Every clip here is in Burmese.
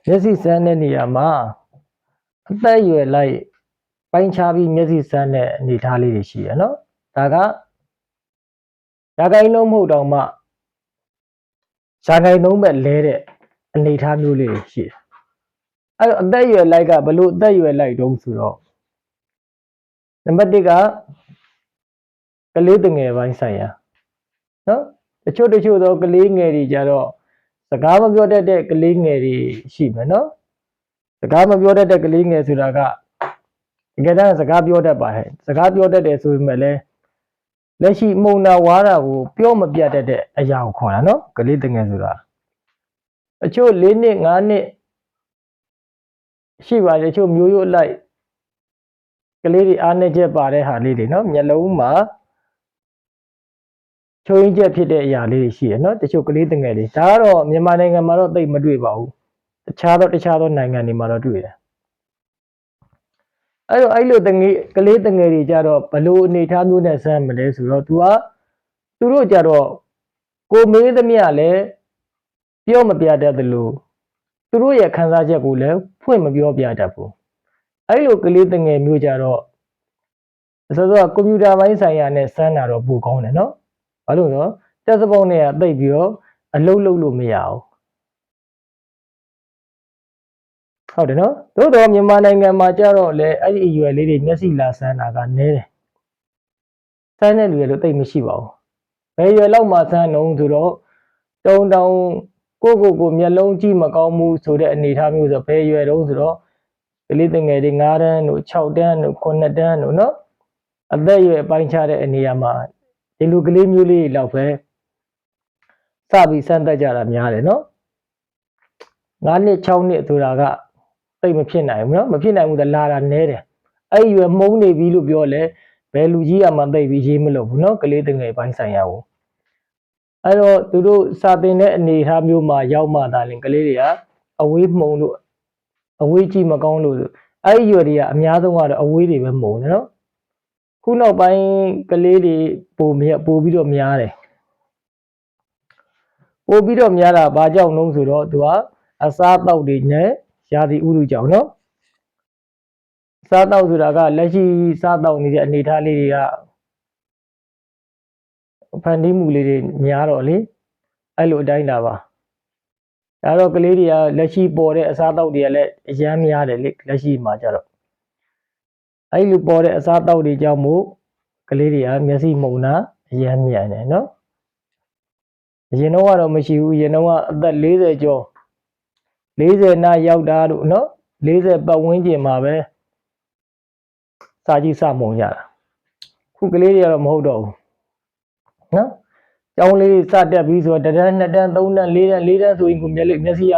မျက်စိစမ်းတဲ့နေရာမှာအသက်အရွယ်လိုက်ပိုင်းခြားပြီးမျက်စိစမ်းတဲ့အနေအထားလေးတွေရှိရနော်ဒါကရာခိုင်နှုန်းမဟုတ်တော့မှရာခိုင်နှုန်းပဲလဲတဲ့အနေအထားမျိုးလေးတွေရှိတယ်အဲ့တော့အသက်အရွယ်လိုက်ကဘလို့အသက်အရွယ်လိုက်တုံးဆိုတော့နံပါတ်1ကကလေးတငယ်ပိုင်းဆိုင်ရာနော်တချို့သောကလေးငယ်တွေကြတော့စကားမပြောတတ်တဲ့ကလေးငယ်တွေရှိမယ်နော်စကားမပြောတတ်တဲ့ကလေးငယ်ဆိုတာကတကယ်တမ်းစကားပြောတတ်ပါဟဲ့စကားပြောတတ်တယ်ဆိုပေမဲ့လည်းလက်ရှိမှုန်နာဝါတာကိုပြောမပြတတ်တဲ့အရာကိုခေါ်တာနော်ကလေးတငယ်ဆိုတာအချို့4နှစ်5နှစ်ရှိပါတယ်အချို့မျိုးရိုးလိုက်ကလေးတွေအားနည်းချက်ပါတဲ့ဟာလေးတွေနော်မျက်လုံးမှာချိုးရင်းချက်ဖြစ်တဲ့အရာလေးတွေရှိရနော်တချို့ကလေးတငယ်တွေဒါကတော့မြန်မာနိုင်ငံမှာတော့သိပ်မတွေ့ပါဘူးတခြားသောနိုင်ငံတွေမှာတော့တွေ့တယ်အဲ့လိုကလေးတငယ်တွေကြတော့ဘလို့အနေထားမျိုးနဲ့ဆန်းမလဲဆိုတော့သူတို့ကြတော့ကိုမေးသမျှလည်းပြောမပြတတ်သလိုသူတို့ရဲ့ခံစားချက်ကိုလည်းဖွင့်မပြောပြတတ်ဘူးအဲ့လိုကလေးတငယ်မျိုးကြတော့ဆိုတော့ကွန်ပျူတာပိုင်းဆိုင်ရာနဲ့ဆန်းတာတော့ပိုကောင်းတယ်နော်ဘာလို့လဲဆိုတော့တက်စပုတ်နဲ့သိပ်ပြီးတော့အလုပ်လုပ်လို့မရဘူးဟုတ်တယ်နော်သို့တော့မြန်မာနိုင်ငံမှာကြတော့လေအဲ့ဒီအရွယ်လေးတွေမျက်စိလာဆန်းတာကနည်းတယ်ဆန်းတဲ့လူတွေလို့သိပ်မရှိပါဘူးဘယ်ရွယ်လောက်မှဆန်းတော့ဆိုတော့တုံတောင်ကိုမျက်လုံးကြည့်မကောင်းဘူးဆိုတဲ့အနေအထားမျိုးဆိုဘယ်ရွယ်တုံးဆိုတော့ကလေးတငယ်တွေ9တန်းတို့6တန်းတို့9တန်းတို့နော်အသက်အရွယ်ပိုင်းခြားတဲ့အနေအမှာဒီလိုကလေးမျိုးလေးလောက်ပဲစပြီးစမ်းသပ်ကြတာများတယ်နော်9နှစ်6နှစ်ဆိုတာကသိမဖြစ်နိုင်ဘူးနော်မဖြစ်နိုင်ဘူးလာတာနည်းတယ်အဲ့ရွယ်မှုံးနေပြီလို့ပြောလဲဘယ်လူကြီးကမှသိပြီးရေးမလို့ဘူးနော်ကလေးတငယ်ပိုင်းဆိုင်ရာကိုအဲ့တော့သူတို့စာသင်တဲ့အနေအထားမျိုးမှာရောက်မှသာလင်ကလေးတွေကအဝေးမှုံလို့အဝေးကြည့်မကောင်းလို့အဲ့ဒီရွယ်တွေကအများဆုံးကတော့အဝေးတွေပဲမှုံတယ်နော်ခုနောက်ပိုင်းကလေးတွေပိုပြီးတော့များတယ်ပိုပြီးတော့များတာဘာကြောင့်လဲဆိုတော့သူကအစားအသောက်တွေနဲ့ရာသီဥတုကြောင့်နော်စားတောက်ဆိုတာကလက်ရှိစားတောက်နေတဲ့အနေအထားလေးတွေကဖန်တီးမှုလေးတွေများတော့လေအဲ့လိုအတိုင်းတာပါဒါတော့ကလေးတွေကလက်ရှိပေါ်တဲ့အစားတောက်တွေကလည်းအရမ်းများတယ်လေလက်ရှိမှာကြတော့အဲ့လိုပေါ်တဲ့အစားတောက်တွေကြောင့်မို့ကလေးတွေကမျက်စိမှုန်တာအရမ်းမြန်တယ်နော်အရင်တော့ကတော့မရှိဘူးအရင်တော့ကအသက်40ကျော်40နာရောက်တာတို့နော်40ပတ်ဝန်းကျင်မှာပဲစာကြည့်စမှုန်ကြတာခုကလေးတွေကတော့မဟုတ်တော့ဘူးနော်ကျောင်းလေးစတက်ပြီးဆိုတော့တန်း2တန်း3တန်း4တန်းဆိုရင်ကိုမျက်စိက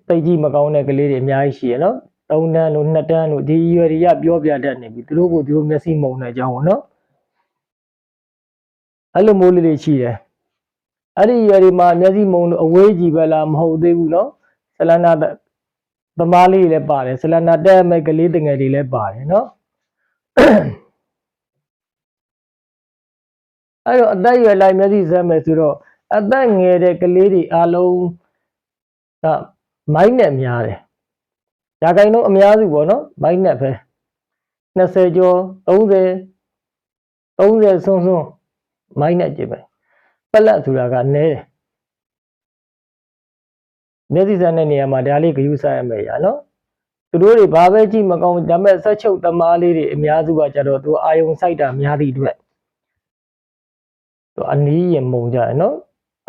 သိကြည့်မကောင်းတဲ့ကလေးတွေအများကြီးရှိရနော်3တန်းတို့2တန်းတို့ဒီရွယ်တွေကပြောပြတတ်နေပြီသူတို့မျက်စိမှုန်တဲ့အကြောင်းပေါ့နော်အဲ့လိုမျိုးလေးတွေရှိတယ်အဲ့ဒီရွယ်တွေမှာမျက်စိမှုန်လို့အဝေးကြည့်ပဲလားမဟုတ်သေးဘူးနော်ဆလနာသမားလေးလည်းပါတယ်ဆလနာတက်မဲ့ကလေးတငယ်တွေလည်းပါတယ်နော်အဲ့တော့အသက်ရွယ်လိုက်မျက်စိစမ်းမယ်ဆိုတော့အသက်ငယ်တဲ့ကလေးတွေအလုံးကမိုင်းနဲ့များတယ်ရာခိုင်နှုန်းအများစုပေါ့နော်မိုင်းနဲ့ပဲ20ကျော်30ဆွန်းမိုင်းနဲ့ကြည့်ပဲပလက်ဆိုတာကနည်းတယ်မျက်စိစမ်းတဲ့နေရာမှာဒါလေးဂရုစိုက်ရမယ်ရနော်သူတို့တွေဘာပဲကြည့်မကောင်းဒါပေမဲ့ဆက်ချုပ်သမားလေးတွေအများစုကကြတော့သူအာယုံစိုက်တာများသည့်အတွက်သူအနီးရင်မှုန်ကြရနော်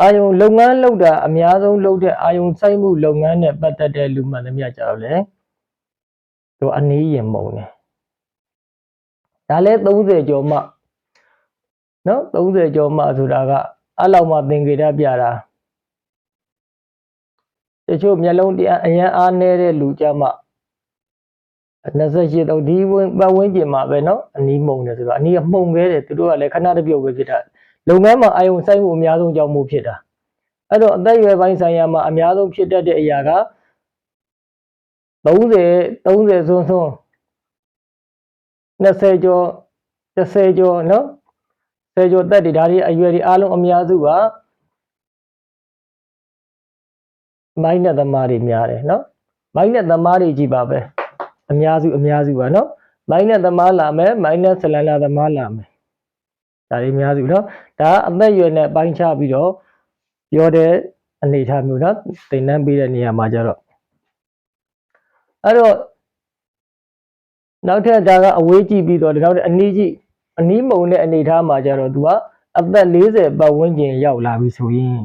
အာယုံလုပ်ငန်းလုပ်တာအများဆုံးလုပ်တဲ့အာယုံစိုက်မှုလုပ်ငန်းနဲ့ပတ်သက်တဲ့လူမှန်သမျှကြတော့လေသူအနီးရင်မှုန်တယ်ဒါလဲ30ကျော်မှနော်30ကျော်မှဆိုတာကအဲ့လောက်မှသင်္ကေတပြတာတချို့မျက်လုံးတရားအရန်အားနေတဲ့လူကြမှာ28တော့ဒီပတ်ဝန်းကျင်မှာပဲနော်အနီးမှုန်တယ်ဆိုတော့အနီးကမှုန်ခဲ့တယ်သူတို့ကလည်းခဏတပြုတ်ပဲဖြစ်တာလုပ်ငန်းမှာအာယုံစိုက်မှုအများဆုံးကြောင့်မို့ဖြစ်တာအဲ့တော့အသက်အရွယ်ပိုင်းဆိုင်ရာမှာအများဆုံးဖြစ်တတ်တဲ့အရာက30ဆွန်း20ကျော်10ကျော်နော်10ကျော်တက်တွေဒါတွေအရွယ်တွေအားလုံးအများစုက မိုင်းနဲ့သမားတွေများတယ်နော်မိုင်းနဲ့သမားတွေကြည့်ပါပဲအများစုပါနော်မိုင်းနဲ့သမားလာမယ်မိုင်းနဲ့ဆလန်လာသမားလာမယ်ဒါတွေအများစုနော်ဒါအသက်အရွယ်နဲ့ပိုင်းခြားပြီးတော့ပြောတဲ့အနေအထားမျိုးနော်သင်တန်းပေးတဲ့နေရာမှာကျတော့အဲ့တော့နောက်ထပ်ဒါကအဝေးကြည့်ပြီးတော့နောက်အနီးမုံတဲ့အနေအထားမှာကျတော့သူကအသက်40ပတ်ဝန်းကျင်ရောက်လာပြီဆိုရင်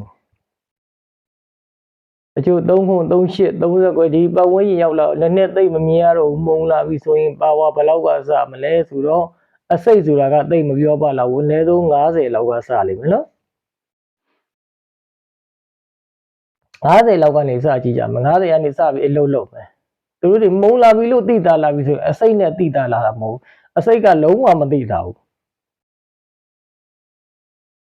အချို့3ခု38 30ခွဲဒီပတ်ဝန်းကျင်ရောက်လာလည်းနဲ့သိမ့်မမြင်ရတော့မုံလာပြီဆိုရင်ပါဝါဘယ်လောက်ကစမလဲဆိုတော့အစိတ်ဆိုတာကသိမ့်မပြောပါလားဘူးအနည်းဆုံး90လောက်ကစလိမ့်မယ်နော်90လောက်ကနေစကြည့်ကြမယ်90ကနေစပြီးအလုပ်လုပ်မယ်သူတို့တွေမုံလာပြီလို့သိတာလာပြီဆိုရင်အစိတ်နဲ့သိတာလာတာမဟုတ်အစိတ်ကလုံးဝမသိတာဘူး